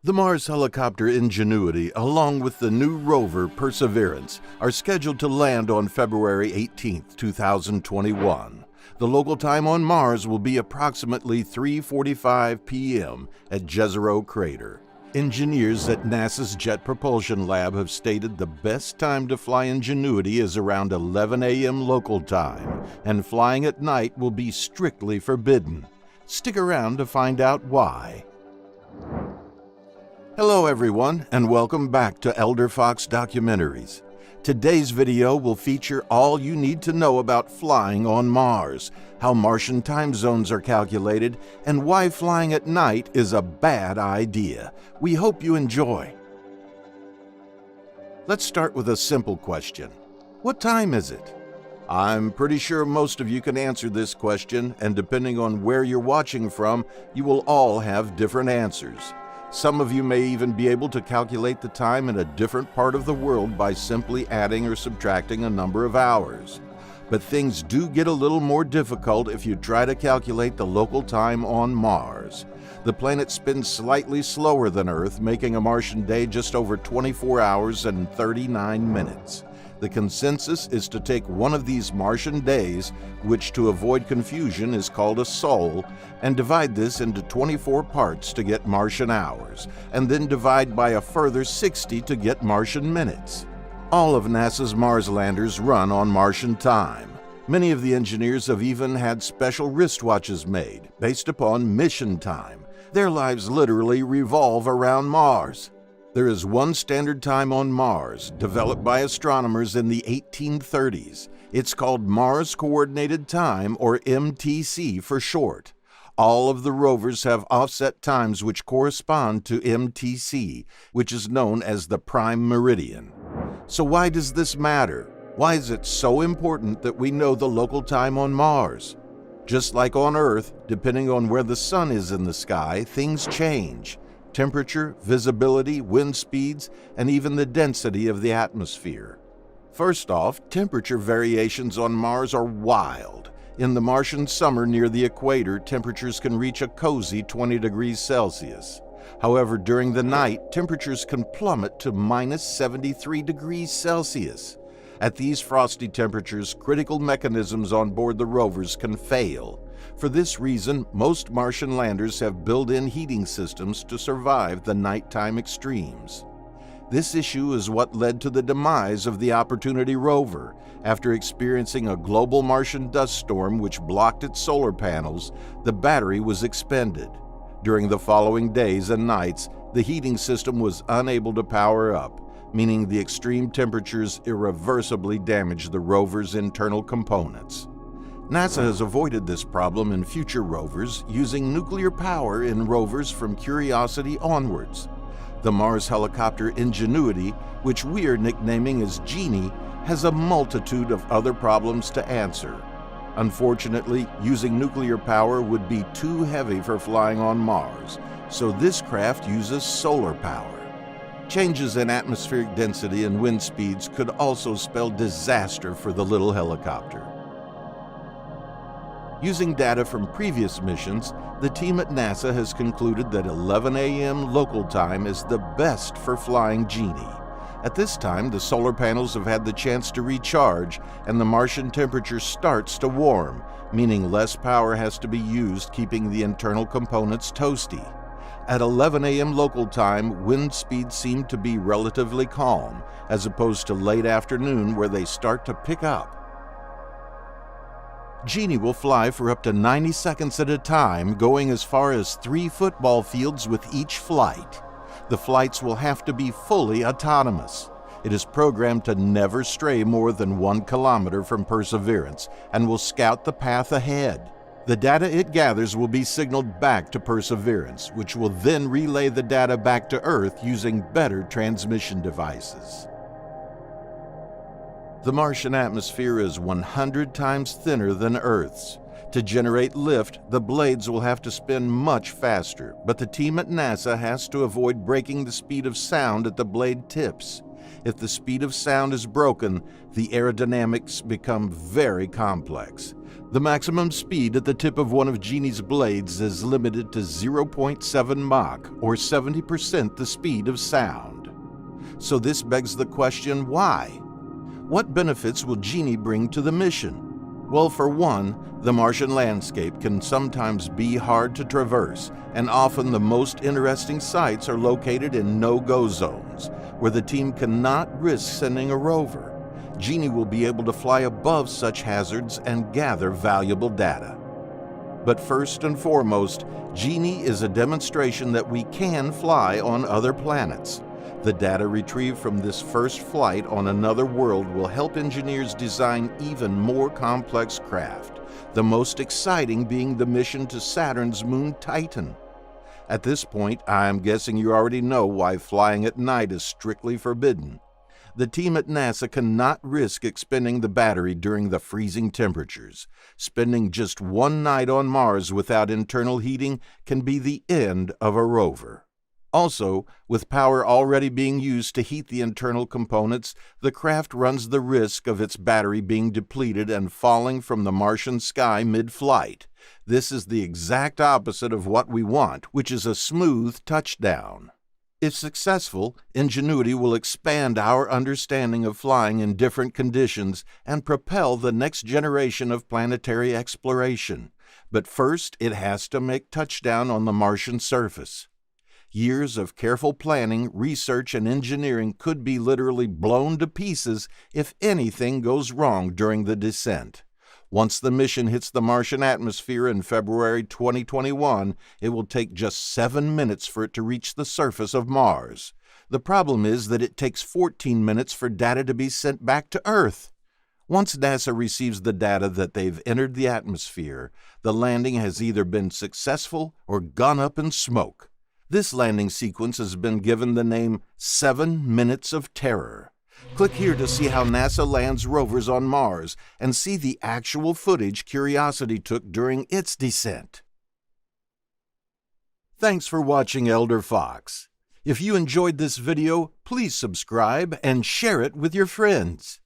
The Mars helicopter Ingenuity, along with the new rover Perseverance, are scheduled to land on February 18, 2021. The local time on Mars will be approximately 3:45 p.m. at Jezero Crater. Engineers at NASA's Jet Propulsion Lab have stated the best time to fly Ingenuity is around 11 a.m. local time, and flying at night will be strictly forbidden. Stick around to find out why. Hello everyone, and welcome back to Elder Fox Documentaries. Today's video will feature all you need to know about flying on Mars, how Martian time zones are calculated, and why flying at night is a bad idea. We hope you enjoy. Let's start with a simple question. What time is it? I'm pretty sure most of you can answer this question, and depending on where you're watching from, you will all have different answers. Some of you may even be able to calculate the time in a different part of the world by simply adding or subtracting a number of hours. But things do get a little more difficult if you try to calculate the local time on Mars. The planet spins slightly slower than Earth, making a Martian day just over 24 hours and 39 minutes. The consensus is to take one of these Martian days, which to avoid confusion is called a sol, and divide this into 24 parts to get Martian hours, and then divide by a further 60 to get Martian minutes. All of NASA's Mars landers run on Martian time. Many of the engineers have even had special wristwatches made, based upon mission time. Their lives literally revolve around Mars. There is one standard time on Mars, developed by astronomers in the 1830s. It's called Mars Coordinated Time, or MTC for short. All of the rovers have offset times which correspond to MTC, which is known as the prime meridian. So why does this matter? Why is it so important that we know the local time on Mars? Just like on Earth, depending on where the sun is in the sky, things change. Temperature, visibility, wind speeds, and even the density of the atmosphere. First off, temperature variations on Mars are wild. In the Martian summer near the equator, temperatures can reach a cozy 20 degrees Celsius. However, during the night, temperatures can plummet to minus 73 degrees Celsius. At these frosty temperatures, critical mechanisms on board the rovers can fail. For this reason, most Martian landers have built-in heating systems to survive the nighttime extremes. This issue is what led to the demise of the Opportunity rover. After experiencing a global Martian dust storm which blocked its solar panels, the battery was expended. During the following days and nights, the heating system was unable to power up, meaning the extreme temperatures irreversibly damaged the rover's internal components. NASA has avoided this problem in future rovers using nuclear power in rovers from Curiosity onwards. The Mars helicopter Ingenuity, which we're nicknaming as Genie, has a multitude of other problems to answer. Unfortunately, using nuclear power would be too heavy for flying on Mars, so this craft uses solar power. Changes in atmospheric density and wind speeds could also spell disaster for the little helicopter. Using data from previous missions, the team at NASA has concluded that 11 a.m. local time is the best for flying Genie. At this time, the solar panels have had the chance to recharge, and the Martian temperature starts to warm, meaning less power has to be used, keeping the internal components toasty. At 11 a.m. local time, wind speeds seem to be relatively calm, as opposed to late afternoon where they start to pick up. Genie will fly for up to 90 seconds at a time, going as far as 3 football fields with each flight. The flights will have to be fully autonomous. It is programmed to never stray more than 1 kilometer from Perseverance and will scout the path ahead. The data it gathers will be signaled back to Perseverance, which will then relay the data back to Earth using better transmission devices. The Martian atmosphere is 100 times thinner than Earth's. To generate lift, the blades will have to spin much faster, but the team at NASA has to avoid breaking the speed of sound at the blade tips. If the speed of sound is broken, the aerodynamics become very complex. The maximum speed at the tip of one of Genie's blades is limited to 0.7 Mach, or 70% the speed of sound. So this begs the question, why? What benefits will Genie bring to the mission? Well, for one, the Martian landscape can sometimes be hard to traverse, and often the most interesting sites are located in no-go zones, where the team cannot risk sending a rover. Genie will be able to fly above such hazards and gather valuable data. But first and foremost, Genie is a demonstration that we can fly on other planets. The data retrieved from this first flight on another world will help engineers design even more complex craft, the most exciting being the mission to Saturn's moon Titan. At this point, I'm guessing you already know why flying at night is strictly forbidden. The team at NASA cannot risk expending the battery during the freezing temperatures. Spending just one night on Mars without internal heating can be the end of a rover. Also, with power already being used to heat the internal components, the craft runs the risk of its battery being depleted and falling from the Martian sky mid-flight. This is the exact opposite of what we want, which is a smooth touchdown. If successful, Ingenuity will expand our understanding of flying in different conditions and propel the next generation of planetary exploration. But first, it has to make touchdown on the Martian surface. Years of careful planning, research, and engineering could be literally blown to pieces if anything goes wrong during the descent. Once the mission hits the Martian atmosphere in February 2021, it will take just 7 minutes for it to reach the surface of Mars. The problem is that it takes 14 minutes for data to be sent back to Earth. Once NASA receives the data that they've entered the atmosphere, the landing has either been successful or gone up in smoke. This landing sequence has been given the name 7 Minutes of Terror. Click here to see how NASA lands rovers on Mars and see the actual footage Curiosity took during its descent. Thanks for watching Elder Fox. If you enjoyed this video, please subscribe and share it with your friends.